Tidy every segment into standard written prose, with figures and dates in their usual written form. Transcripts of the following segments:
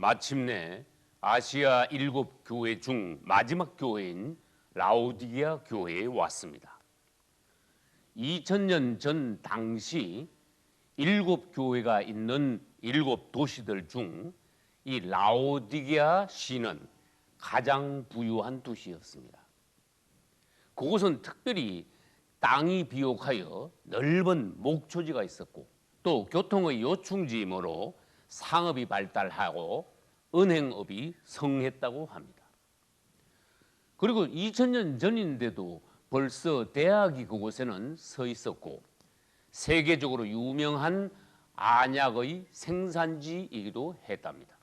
마침내 아시아 7교회 중 마지막 교회인 라오디게아 교회에 왔습니다. 2000년 전 당시 7교회가 있는 7도시들 중 이 라오디게아 시는 가장 부유한 도시였습니다. 그곳은 특별히 땅이 비옥하여 넓은 목초지가 있었고 또 교통의 요충지이므로 상업이 발달하고 은행업이 성했다고 합니다. 그리고 2000년 전인데도 벌써 대학이 그곳에는 서 있었고 세계적으로 유명한 안약의 생산지이기도 했답니다.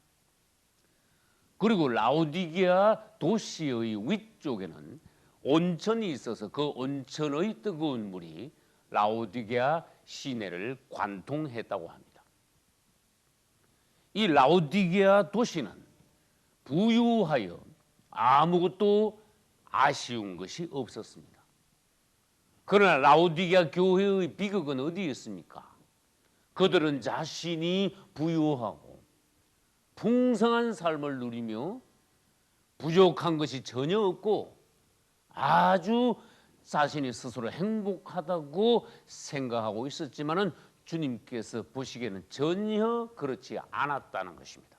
그리고 라오디게아 도시의 위쪽에는 온천이 있어서 그 온천의 뜨거운 물이 라오디게아 시내를 관통했다고 합니다. 이 라오디게아 도시는 부유하여 아무것도 아쉬운 것이 없었습니다. 그러나 라오디게아 교회의 비극은 어디에 있습니까? 그들은 자신이 부유하고 풍성한 삶을 누리며 부족한 것이 전혀 없고 아주 자신이 스스로 행복하다고 생각하고 있었지만은 주님께서 보시기에는 전혀 그렇지 않았다는 것입니다.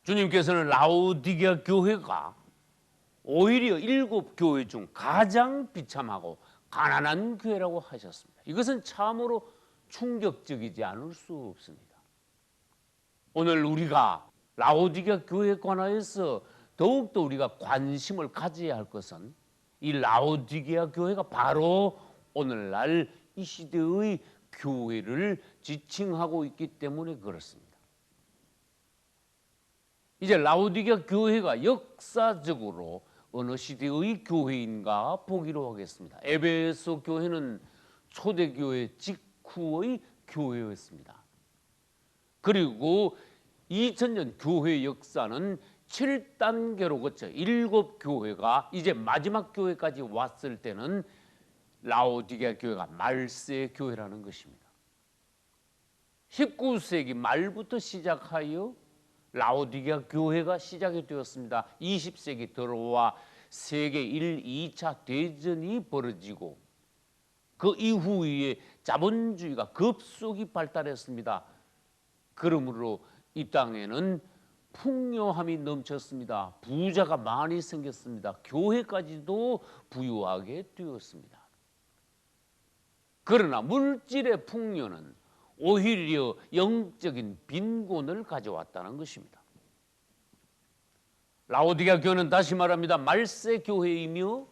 주님께서는 라오디게아 교회가 오히려 7교회 중 가장 비참하고 가난한 교회라고 하셨습니다. 이것은 참으로 충격적이지 않을 수 없습니다. 오늘 우리가 라오디게아 교회에 관하여서 더욱더 우리가 관심을 가져야 할 것은 이 라오디게아 교회가 바로 오늘날 이 시대의 교회를 지칭하고 있기 때문에 그렇습니다. 이제 라오디게아 교회가 역사적으로 어느 시대의 교회인가 보기로 하겠습니다. 에베소 교회는 초대교회 직후의 교회였습니다. 그리고 2000년 교회 역사는 7단계로 거쳐 7교회가 이제 마지막 교회까지 왔을 때는 라오디게아 교회가 말세 교회라는 것입니다. 19세기 말부터 시작하여 라오디게아 교회가 시작이 되었습니다. 20세기 들어와 세계 1, 2차 대전이 벌어지고 그 이후에 자본주의가 급속히 발달했습니다. 그러므로 이 땅에는 풍요함이 넘쳤습니다. 부자가 많이 생겼습니다. 교회까지도 부유하게 되었습니다. 그러나 물질의 풍요는 오히려 영적인 빈곤을 가져왔다는 것입니다. 라오디게아 교회는 다시 말합니다. 말세 교회이며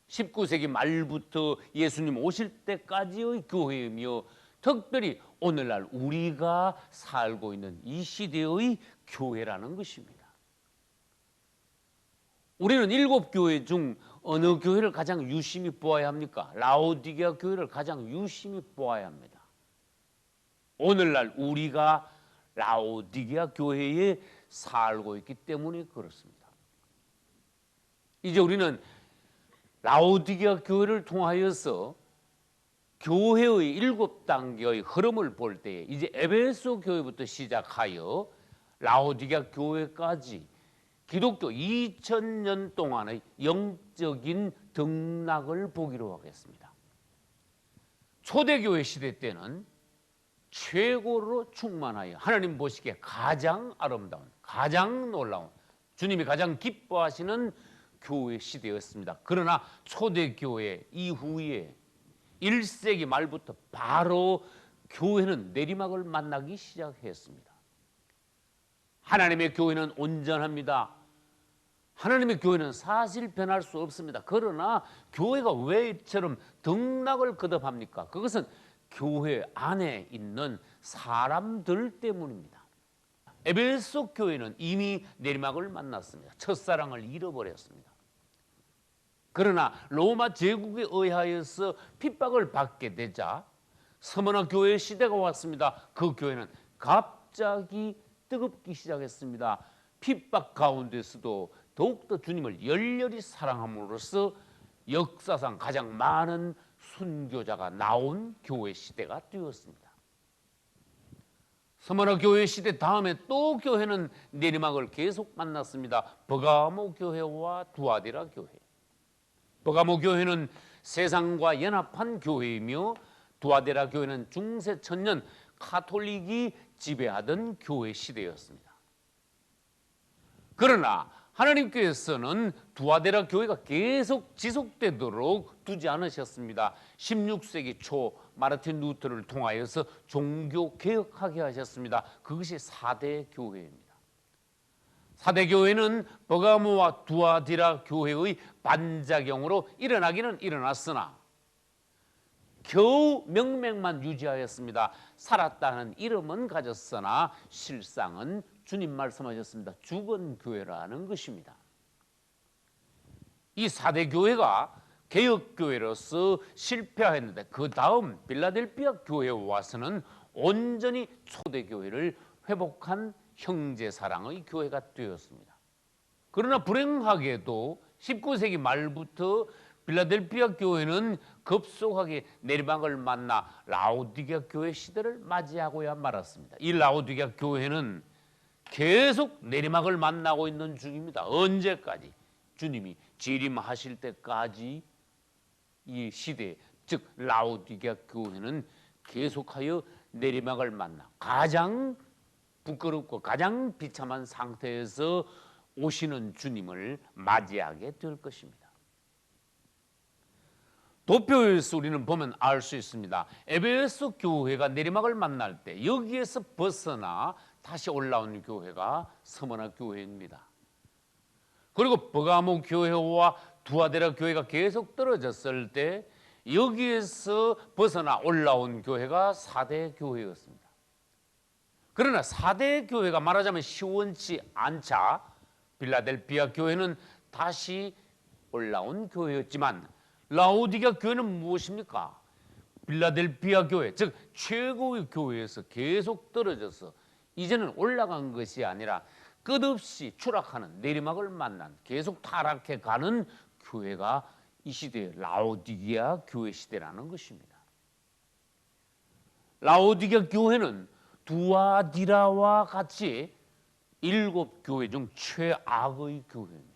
19세기 말부터 예수님 오실 때까지의 교회이며 특별히 오늘날 우리가 살고 있는 이 시대의 교회라는 것입니다. 우리는 7교회 중 어느 교회를 가장 유심히 보아야 합니까? 라오디게아 교회를 가장 유심히 보아야 합니다. 오늘날 우리가 라오디게아 교회에 살고 있기 때문에 그렇습니다. 이제 우리는 라오디게아 교회를 통하여서 교회의 7단계의 흐름을 볼 때에 이제 에베소 교회부터 시작하여 라오디게아 교회까지 기독교 2000년 동안의 영적인 등락을 보기로 하겠습니다. 초대교회 시대 때는 최고로 충만하여 하나님 보시기에 가장 아름다운, 가장 놀라운, 주님이 가장 기뻐하시는 교회 시대였습니다. 그러나 초대교회 이후에 1세기 말부터 바로 교회는 내리막을 만나기 시작했습니다. 하나님의 교회는 온전합니다. 하나님의 교회는 사실 변할 수 없습니다. 그러나 교회가 왜 이처럼 등락을 거듭합니까? 그것은 교회 안에 있는 사람들 때문입니다. 에베소 교회는 이미 내리막을 만났습니다. 첫사랑을 잃어버렸습니다. 그러나 로마 제국에 의하여서 핍박을 받게 되자 서머나 교회 시대가 왔습니다. 그 교회는 갑자기 뜨겁기 시작했습니다. 핍박 가운데서도 더욱더 주님을 열렬히 사랑함으로써 역사상 가장 많은 순교자가 나온 교회 시대가 되었습니다. 서머나 교회 시대 다음에 또 교회는 내리막을 계속 만났습니다. 버가모 교회와 두아디라 교회. 버가모 교회는 세상과 연합한 교회이며 두아디라 교회는 중세 천년 카톨릭이 지배하던 교회 시대였습니다. 그러나 하나님께서는 두아디라 교회가 계속 지속되도록 두지 않으셨습니다. 16세기 초 마르틴 루터를 통하여서 종교 개혁하게 하셨습니다. 그것이 4대 교회입니다. 4대 교회는 버가모와 두아디라 교회의 반작용으로 일어나기는 일어났으나 겨우 명맥만 유지하였습니다. 살았다는 이름은 가졌으나 실상은 주님 말씀하셨습니다. 죽은 교회라는 것입니다. 이 4대 교회가 개혁교회로서 실패하였는데 그 다음 빌라델피아 교회에 와서는 온전히 초대교회를 회복한 형제사랑의 교회가 되었습니다. 그러나 불행하게도 19세기 말부터 빌라델피아 교회는 급속하게 내리막을 만나 라오디게아 교회 시대를 맞이하고야 말았습니다. 이 라오디게아 교회는 계속 내리막을 만나고 있는 중입니다. 언제까지? 주님이 재림하실 때까지 이 시대, 즉 라오디게아 교회는 계속하여 내리막을 만나 가장 부끄럽고 가장 비참한 상태에서 오시는 주님을 맞이하게 될 것입니다. 도표에서 우리는 보면 알 수 있습니다. 에베소 교회가 내리막을 만날 때 여기에서 벗어나 다시 올라온 교회가 서머나 교회입니다. 그리고 버가모 교회와 두아디라 교회가 계속 떨어졌을 때 여기에서 벗어나 올라온 교회가 4대 교회였습니다. 그러나 4대 교회가 말하자면 시원치 않자 빌라델피아 교회는 다시 올라온 교회였지만 라오디게아 교회는 무엇입니까? 빌라델피아 교회, 즉 최고의 교회에서 계속 떨어져서 이제는 올라간 것이 아니라 끝없이 추락하는 내리막을 만난 계속 타락해 가는 교회가 이 시대의 라오디게아 교회 시대라는 것입니다. 라오디게아 교회는 두아디라와 같이 7교회 중 최악의 교회입니다.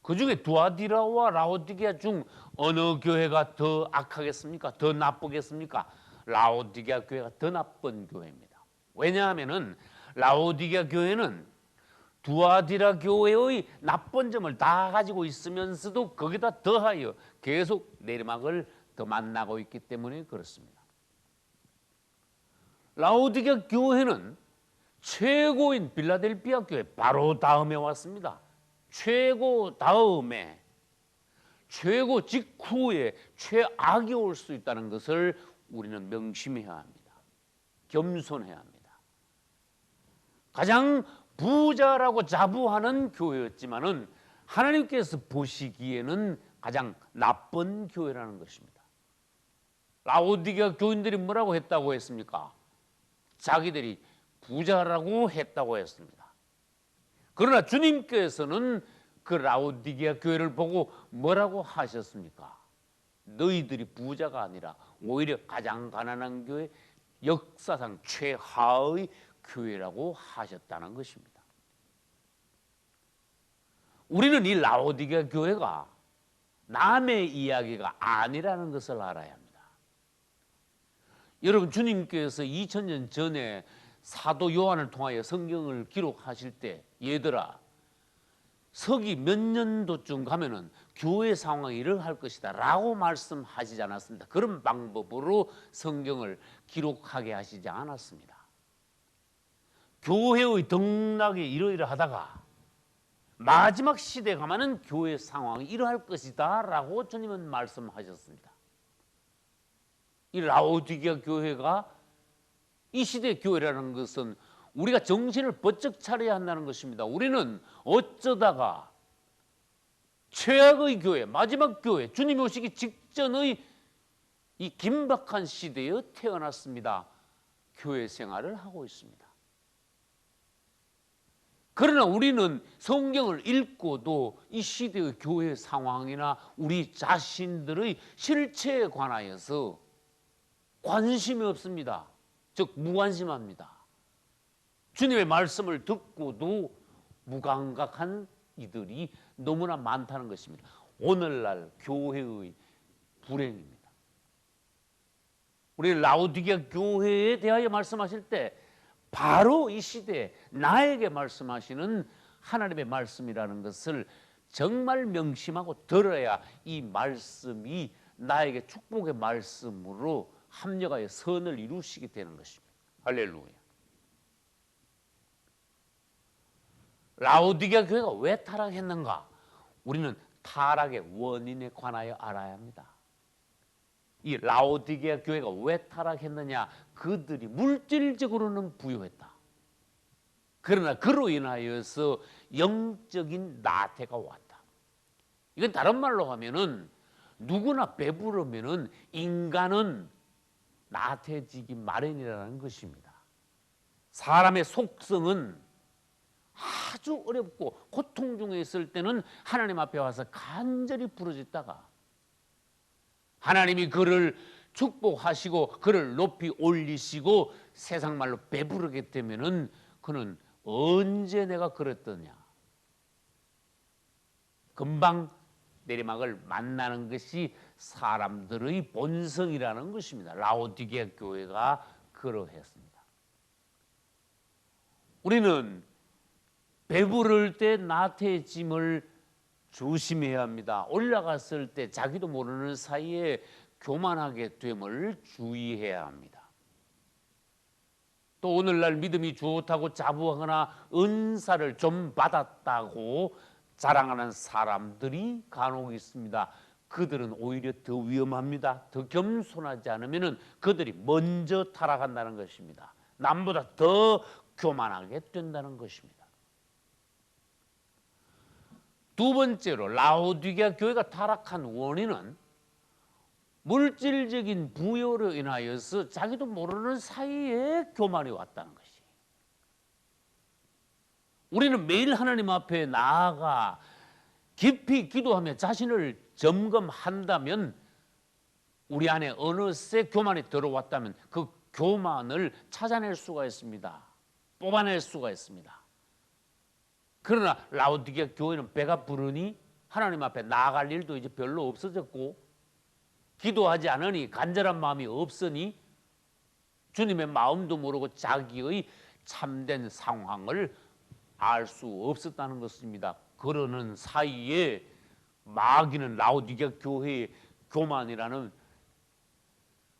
그 중에 두아디라와 라오디게아 중 어느 교회가 더 악하겠습니까? 더 나쁘겠습니까? 라오디게아 교회가 더 나쁜 교회입니다. 왜냐하면 라오디게아 교회는 두아디라 교회의 나쁜 점을 다 가지고 있으면서도 거기다 더하여 계속 내리막을 더 만나고 있기 때문에 그렇습니다. 라오디게아 교회는 최고인 빌라델피아 교회 바로 다음에 왔습니다. 최고 다음에 최고 직후에 최악이 올 수 있다는 것을 우리는 명심해야 합니다. 겸손해야 합니다. 가장 부자라고 자부하는 교회였지만은 하나님께서 보시기에는 가장 나쁜 교회라는 것입니다. 라오디게아 교인들이 뭐라고 했다고 했습니까? 자기들이 부자라고 했다고 했습니다. 그러나 주님께서는 그 라오디게아 교회를 보고 뭐라고 하셨습니까? 너희들이 부자가 아니라 오히려 가장 가난한 교회, 역사상 최하의 교회라고 하셨다는 것입니다. 우리는 이 라오디게아 교회가 남의 이야기가 아니라는 것을 알아야 합니다. 여러분, 주님께서 2000년 전에 사도 요한을 통하여 성경을 기록하실 때 얘들아 서기 몇 년도쯤 가면은 교회 상황이 이러할 것이다 라고 말씀하시지 않았습니다. 그런 방법으로 성경을 기록하게 하시지 않았습니다. 교회의 등락이 이러이러하다가 마지막 시대에 가면은 교회 상황이 이러할 것이다 라고 주님은 말씀하셨습니다. 이 라오디게아 교회가 이 시대의 교회라는 것은 우리가 정신을 번쩍 차려야 한다는 것입니다. 우리는 어쩌다가 최악의 교회, 마지막 교회, 주님이 오시기 직전의 이 긴박한 시대에 태어났습니다. 교회 생활을 하고 있습니다. 그러나 우리는 성경을 읽고도 이 시대의 교회 상황이나 우리 자신들의 실체에 관하여서 관심이 없습니다. 즉 무관심합니다. 주님의 말씀을 듣고도 무감각한 이들이 너무나 많다는 것입니다. 오늘날 교회의 불행입니다. 우리 라오디게아 교회에 대하여 말씀하실 때 바로 이 시대에 나에게 말씀하시는 하나님의 말씀이라는 것을 정말 명심하고 들어야 이 말씀이 나에게 축복의 말씀으로 합력하여 선을 이루시게 되는 것입니다. 할렐루야. 라오디게아 교회가 왜 타락했는가? 우리는 타락의 원인에 관하여 알아야 합니다. 이 라오디게아 교회가 왜 타락했느냐? 그들이 물질적으로는 부유했다. 그러나 그로 인하여서 영적인 나태가 왔다. 이건 다른 말로 하면은 누구나 배부르면은 인간은 나태해지기 마련이라는 것입니다. 사람의 속성은 아주 어렵고 고통 중에 있을 때는 하나님 앞에 와서 간절히 부르짖다가 하나님이 그를 축복하시고 그를 높이 올리시고 세상 말로 배부르게 되면은 그는 언제 내가 그랬더냐? 금방 내리막을 만나는 것이 사람들의 본성이라는 것입니다. 라오디게아 교회가 그러했습니다. 우리는 배부를 때 나태해짐을 조심해야 합니다. 올라갔을 때 자기도 모르는 사이에 교만하게 됨을 주의해야 합니다. 또 오늘날 믿음이 좋다고 자부하거나 은사를 좀 받았다고 자랑하는 사람들이 간혹 있습니다. 그들은 오히려 더 위험합니다. 더 겸손하지 않으면 그들이 먼저 타락한다는 것입니다. 남보다 더 교만하게 된다는 것입니다. 두 번째로 라오디게아 교회가 타락한 원인은 물질적인 부여로 인하여서 자기도 모르는 사이에 교만이 왔다는 것이. 우리는 매일 하나님 앞에 나아가 깊이 기도하며 자신을 점검한다면 우리 안에 어느새 교만이 들어왔다면 그 교만을 찾아낼 수가 있습니다. 뽑아낼 수가 있습니다. 그러나 라오디게아 교회는 배가 부르니 하나님 앞에 나아갈 일도 이제 별로 없어졌고 기도하지 않으니 간절한 마음이 없으니 주님의 마음도 모르고 자기의 참된 상황을 알 수 없었다는 것입니다. 그러는 사이에 마귀는 라오디게아 교회의 교만이라는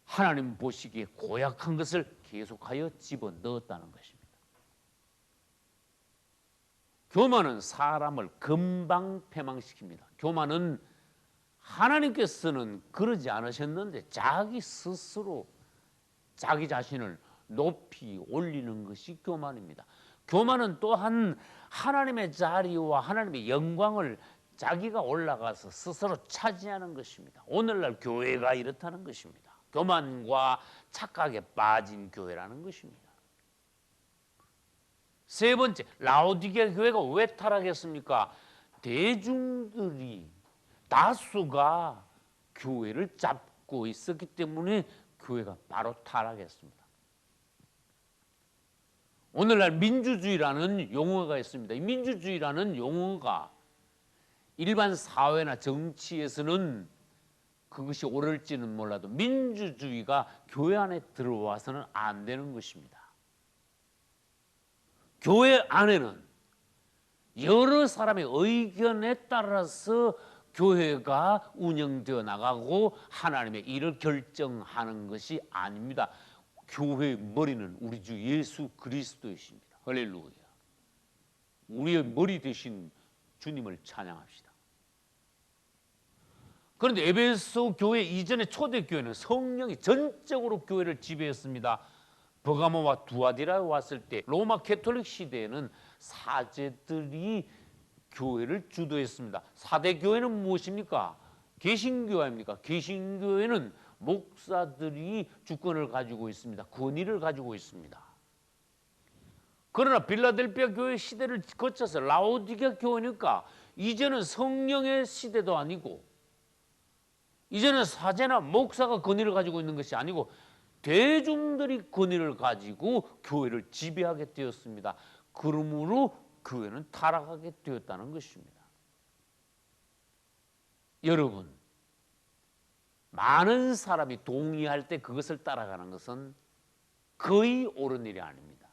하나님 보시기에 고약한 것을 계속하여 집어넣었다는 것입니다. 교만은 사람을 금방 패망시킵니다. 교만은 하나님께서는 그러지 않으셨는데 자기 스스로 자기 자신을 높이 올리는 것이 교만입니다. 교만은 또한 하나님의 자리와 하나님의 영광을 자기가 올라가서 스스로 차지하는 것입니다. 오늘날 교회가 이렇다는 것입니다. 교만과 착각에 빠진 교회라는 것입니다. 세 번째, 라오디게아 교회가 왜 타락했습니까? 대중들이 다수가 교회를 잡고 있었기 때문에 교회가 바로 타락했습니다. 오늘날 민주주의라는 용어가 있습니다. 이 민주주의라는 용어가 일반 사회나 정치에서는 그것이 옳을지는 몰라도 민주주의가 교회 안에 들어와서는 안 되는 것입니다. 교회 안에는 여러 사람의 의견에 따라서 교회가 운영되어 나가고 하나님의 일을 결정하는 것이 아닙니다. 교회의 머리는 우리 주 예수 그리스도이십니다. 할렐루야. 우리의 머리 되신 주님을 찬양합시다. 그런데 에베소 교회 이전의 초대교회는 성령이 전적으로 교회를 지배했습니다. 버가모와 두아디라에 왔을 때 로마 캐톨릭 시대에는 사제들이 교회를 주도했습니다. 4대 교회는 무엇입니까? 개신교 아닙니까? 개신교회는 목사들이 주권을 가지고 있습니다. 권위를 가지고 있습니다. 그러나 빌라델피아 교회 시대를 거쳐서 라오디게아 교회니까 이제는 성령의 시대도 아니고 이제는 사제나 목사가 권위를 가지고 있는 것이 아니고 대중들이 권위를 가지고 교회를 지배하게 되었습니다. 그러므로 교회는 타락하게 되었다는 것입니다. 여러분, 많은 사람이 동의할 때 그것을 따라가는 것은 거의 옳은 일이 아닙니다.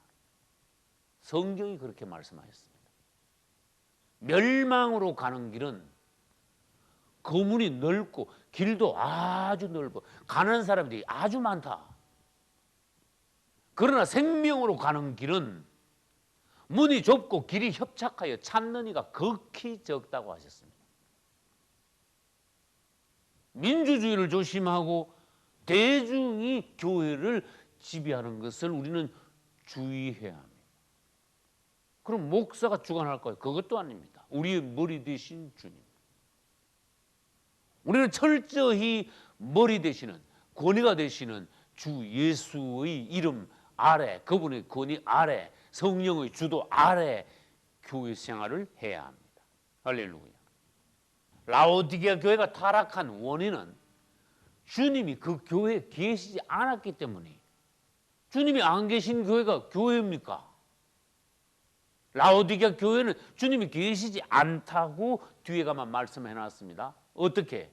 성경이 그렇게 말씀하셨습니다. 멸망으로 가는 길은 거문이 넓고 길도 아주 넓어 가는 사람들이 아주 많다. 그러나 생명으로 가는 길은 문이 좁고 길이 협착하여 찾는 이가 극히 적다고 하셨습니다. 민주주의를 조심하고 대중이 교회를 지배하는 것을 우리는 주의해야 합니다. 그럼 목사가 주관할까요? 그것도 아닙니다. 우리의 머리 되신 주님. 우리는 철저히 머리 되시는, 권위가 되시는 주 예수의 이름 아래, 그분의 권위 아래, 성령의 주도 아래 교회 생활을 해야 합니다. 할렐루야. 라오디게아 교회가 타락한 원인은 주님이 그 교회에 계시지 않았기 때문에. 주님이 안 계신 교회가 교회입니까? 라오디게아 교회는 주님이 계시지 않다고 뒤에 가만 말씀해 놨습니다. 어떻게?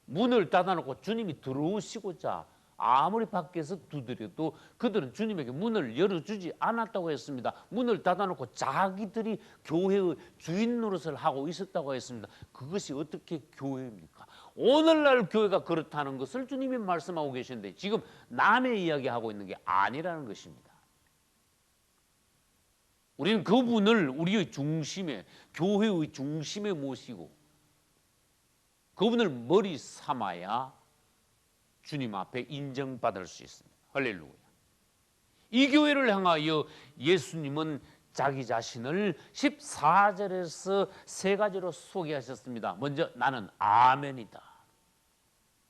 문을 닫아놓고 주님이 들어오시고자 아무리 밖에서 두드려도 그들은 주님에게 문을 열어주지 않았다고 했습니다. 문을 닫아놓고 자기들이 교회의 주인 노릇을 하고 있었다고 했습니다. 그것이 어떻게 교회입니까? 오늘날 교회가 그렇다는 것을 주님이 말씀하고 계시는데 지금 남의 이야기하고 있는 게 아니라는 것입니다. 우리는 그분을 우리의 중심에, 교회의 중심에 모시고 그분을 머리 삼아야 주님 앞에 인정받을 수 있습니다. 할렐루야. 이 교회를 향하여 예수님은 자기 자신을 14절에서 세 가지로 소개하셨습니다. 먼저 나는 아멘이다.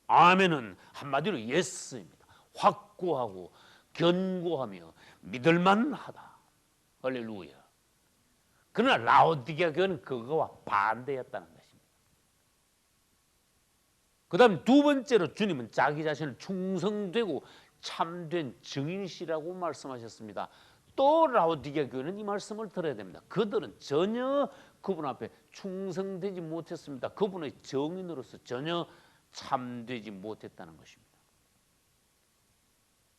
아멘은 한마디로 예스입니다. 확고하고 견고하며 믿을만하다. 할렐루야. 그러나 라오디게아 교회는 그거와 반대였다는 것입니다. 그 다음 두 번째로 주님은 자기 자신을 충성되고 참된 증인이시라고 말씀하셨습니다. 또 라오디게아 교회는 이 말씀을 들어야 됩니다. 그들은 전혀 그분 앞에 충성되지 못했습니다. 그분의 증인으로서 전혀 참되지 못했다는 것입니다.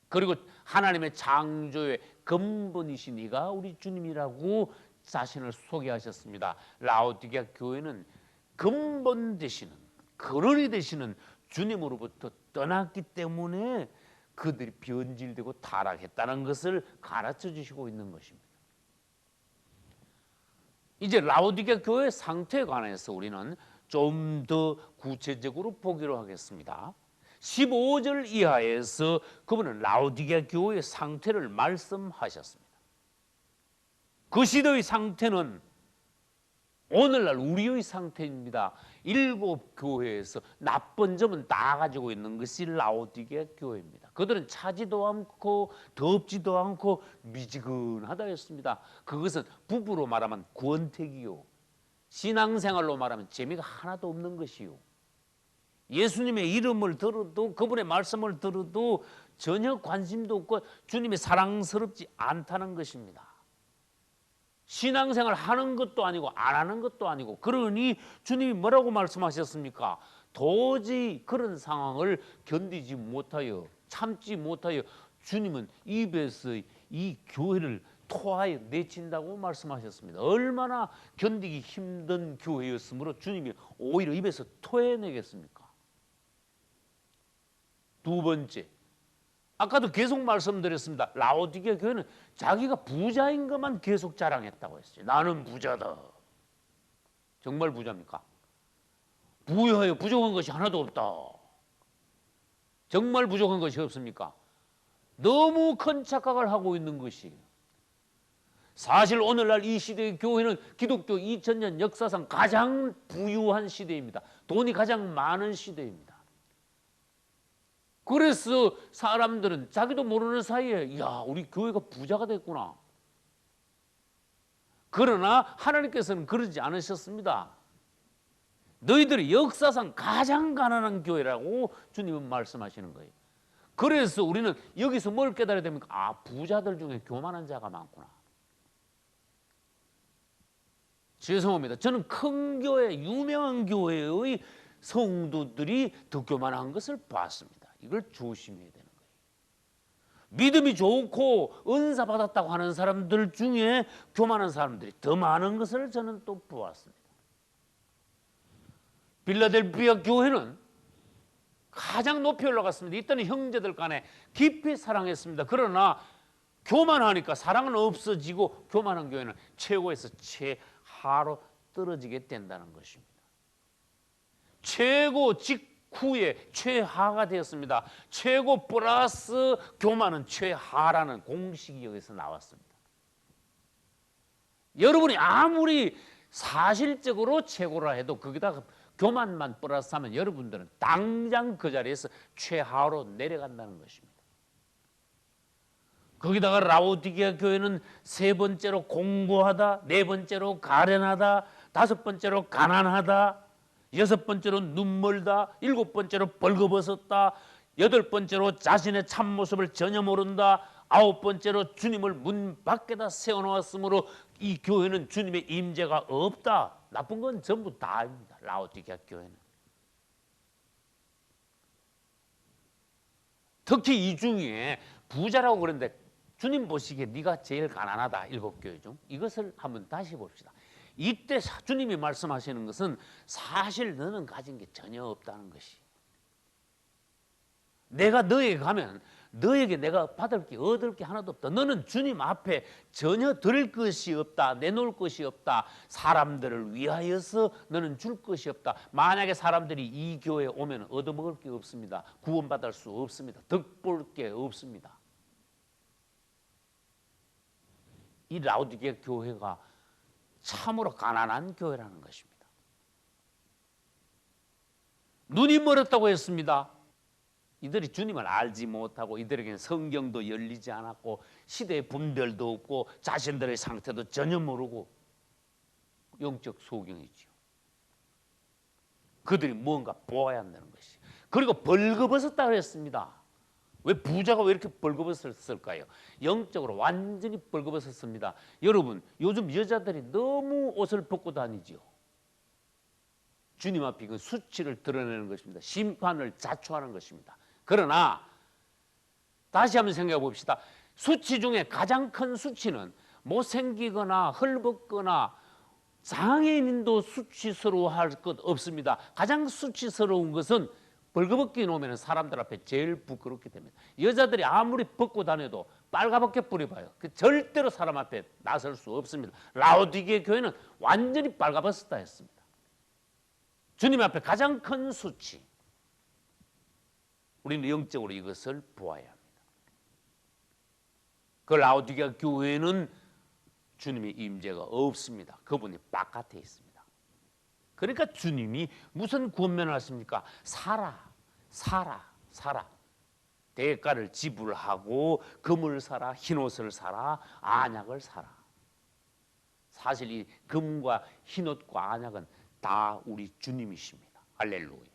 그리고 하나님의 창조의 근본이신 이가 우리 주님이라고 자신을 소개하셨습니다. 라오디게아 교회는 근본 되시는, 근원이 되시는 주님으로부터 떠났기 때문에 그들이 변질되고 타락했다는 것을 가르쳐 주시고 있는 것입니다. 이제 라오디게아 교회의 상태에 관해서 우리는 좀 더 구체적으로 보기로 하겠습니다. 15절 이하에서 그분은 라오디게아 교회의 상태를 말씀하셨습니다. 그 시대의 상태는 오늘날 우리의 상태입니다. 7교회에서 나쁜 점은 다 가지고 있는 것이 라오디게아 교회입니다. 그들은 차지도 않고 덥지도 않고 미지근하다 했습니다. 그것은 부부로 말하면 권태기요, 신앙생활로 말하면 재미가 하나도 없는 것이요, 예수님의 이름을 들어도 그분의 말씀을 들어도 전혀 관심도 없고 주님이 사랑스럽지 않다는 것입니다. 신앙생활 하는 것도 아니고 안 하는 것도 아니고, 그러니 주님이 뭐라고 말씀하셨습니까? 도저히 그런 상황을 견디지 못하여, 참지 못하여 주님은 입에서 이 교회를 토하여 내친다고 말씀하셨습니다. 얼마나 견디기 힘든 교회였으므로 주님이 오히려 입에서 토해내겠습니까? 두 번째, 아까도 계속 말씀드렸습니다. 라오디게아 교회는 자기가 부자인 것만 계속 자랑했다고 했어요. 나는 부자다. 정말 부자입니까? 부유하여 부족한 것이 하나도 없다. 정말 부족한 것이 없습니까? 너무 큰 착각을 하고 있는 것이에요. 사실 오늘날 이 시대의 교회는 기독교 2000년 역사상 가장 부유한 시대입니다. 돈이 가장 많은 시대입니다. 그래서 사람들은 자기도 모르는 사이에 야, 우리 교회가 부자가 됐구나. 그러나 하나님께서는 그러지 않으셨습니다. 너희들이 역사상 가장 가난한 교회라고 주님은 말씀하시는 거예요. 그래서 우리는 여기서 뭘 깨달아야 됩니까? 아, 부자들 중에 교만한 자가 많구나. 죄송합니다. 저는 큰 교회, 유명한 교회의 성도들이 더 교만한 것을 봤습니다. 이걸 조심해야 되는 거예요. 믿음이 좋고 은사 받았다고 하는 사람들 중에 교만한 사람들이 더 많은 것을 저는 또 보았습니다. 빌라델피아 교회는 가장 높이 올라갔습니다. 이때는 형제들 간에 깊이 사랑했습니다. 그러나 교만하니까 사랑은 없어지고 교만한 교회는 최고에서 최하로 떨어지게 된다는 것입니다. 최고 직후에 최하가 되었습니다. 최고 플러스 교만은 최하라는 공식이 여기서 나왔습니다. 여러분이 아무리 사실적으로 최고라 해도 거기다가 교만만 플러스하면 여러분들은 당장 그 자리에서 최하로 내려간다는 것입니다. 거기다가 라오디게아 교회는 세 번째로 공고하다, 네 번째로 가련하다, 다섯 번째로 가난하다, 여섯 번째로 눈멀다, 일곱 번째로 벌거벗었다, 여덟 번째로 자신의 참모습을 전혀 모른다, 아홉 번째로 주님을 문 밖에다 세워놓았으므로 이 교회는 주님의 임재가 없다. 나쁜 건 전부 다입니다. 라오디게아 교회는. 특히 이 중에 부자라고 그러는데 주님 보시기에 네가 제일 가난하다. 일곱 교회 중. 이것을 한번 다시 봅시다. 이때 주님이 말씀하시는 것은 사실 너는 가진 게 전혀 없다는 것이. 내가 너에게 가면 너에게 내가 받을 게 얻을 게 하나도 없다. 너는 주님 앞에 전혀 드릴 것이 없다. 내놓을 것이 없다. 사람들을 위하여서 너는 줄 것이 없다. 만약에 사람들이 이 교회에 오면 얻어먹을 게 없습니다. 구원받을 수 없습니다. 덕볼 게 없습니다. 이 라오디게아 교회가 참으로 가난한 교회라는 것입니다. 눈이 멀었다고 했습니다. 이들이 주님을 알지 못하고 이들에게는 성경도 열리지 않았고 시대의 분별도 없고 자신들의 상태도 전혀 모르고 영적 소경이지요. 그들이 뭔가 보아야 한다는 것이. 그리고 벌거벗었다고 했습니다. 왜 부자가 왜 이렇게 벌거벗었을까요? 영적으로 완전히 벌거벗었습니다. 여러분, 요즘 여자들이 너무 옷을 벗고 다니지요. 주님 앞에 그 수치를 드러내는 것입니다. 심판을 자초하는 것입니다. 그러나 다시 한번 생각해 봅시다. 수치 중에 가장 큰 수치는 못생기거나 헐벗거나 장애인도 수치스러워할 것 없습니다. 가장 수치스러운 것은 벌거벗게 놓으면 사람들 앞에 제일 부끄럽게 됩니다. 여자들이 아무리 벗고 다녀도 빨갛게 뿌려봐요. 절대로 사람 앞에 나설 수 없습니다. 라오디게아 교회는 완전히 빨가벗었다 했습니다. 주님 앞에 가장 큰 수치. 우리는 영적으로 이것을 보아야 합니다. 그 라오디게아 교회는 주님의 임재가 없습니다. 그분이 바깥에 있습니다. 그러니까 주님이 무슨 권면을 하십니까? 사라. 대가를 지불하고 금을 사라, 흰옷을 사라, 안약을 사라. 사실 이 금과 흰옷과 안약은 다 우리 주님이십니다. 할렐루야.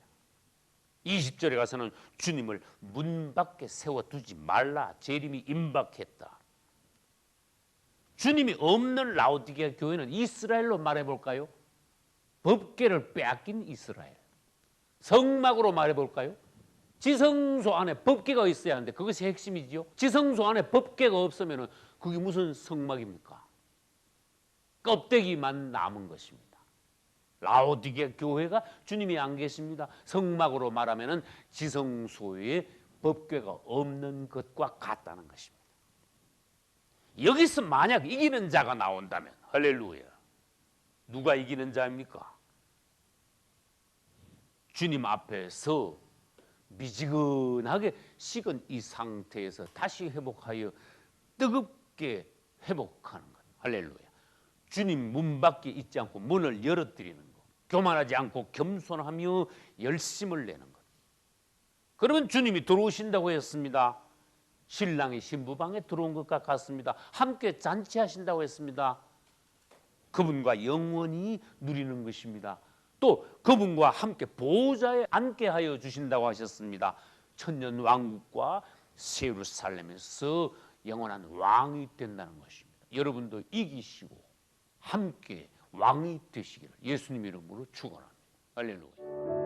20절에 가서는 주님을 문 밖에 세워두지 말라. 재림이 임박했다. 주님이 없는 라오디게아 교회는 이스라엘로 말해볼까요? 법궤를 빼앗긴 이스라엘. 성막으로 말해볼까요? 지성소 안에 법궤가 있어야 하는데 그것이 핵심이지요. 지성소 안에 법궤가 없으면 그게 무슨 성막입니까? 껍데기만 남은 것입니다. 라오디게아 교회가 주님이 안 계십니다. 성막으로 말하면 지성소에 법궤가 없는 것과 같다는 것입니다. 여기서 만약 이기는 자가 나온다면 할렐루야. 누가 이기는 자입니까? 주님 앞에서 미지근하게 식은 이 상태에서 다시 회복하여 뜨겁게 회복하는 것. 할렐루야. 주님 문 밖에 있지 않고 문을 열어드리는 것. 교만하지 않고 겸손하며 열심을 내는 것. 그러면 주님이 들어오신다고 했습니다. 신랑이 신부방에 들어온 것과 같습니다. 함께 잔치하신다고 했습니다. 그분과 영원히 누리는 것입니다. 또 그분과 함께 보호자에 앉게 하여 주신다고 하셨습니다. 천년 왕국과 새 예루살렘에서 영원한 왕이 된다는 것입니다. 여러분도 이기시고 함께 왕이 되시기를 예수님 이름으로 축원합니다. 할렐루야.